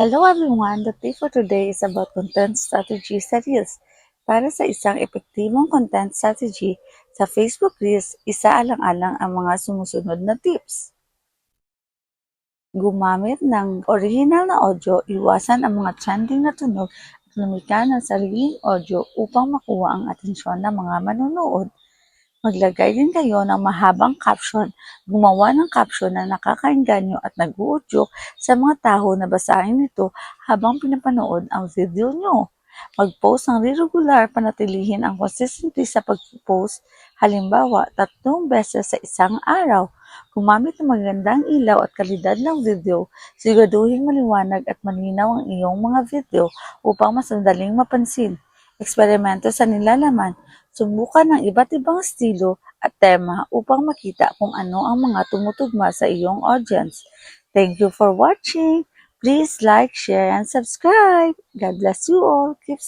Hello everyone! The tip for today is about content strategy sa Reels. Para sa isang epektibong content strategy sa Facebook Reels, isaalang-alang ang mga sumusunod na tips. Gumamit ng original na audio, iwasan ang mga trending na tunog at lumikha ng sariling audio upang makuha ang atensyon ng mga manonood. Maglagay din kayo ng mahabang caption. Gumawa ng caption na nakakaengganyo at nag-uudyok sa mga tao na basahin ito habang pinapanood ang video nyo. Mag-post ng regular, panatilihin ang consistency sa pag-post. Halimbawa, 3 beses sa isang araw. Gumamit ng magandang ilaw at kalidad ng video. Siguraduhin maliwanag at malinaw ang iyong mga video upang mas madaling mapansin. Eksperimento sa nilalaman. Subukan ng iba't ibang estilo at tema upang makita kung ano ang mga tumutugma sa iyong audience. Thank you for watching. Please like, share, and subscribe. God bless you all. Keep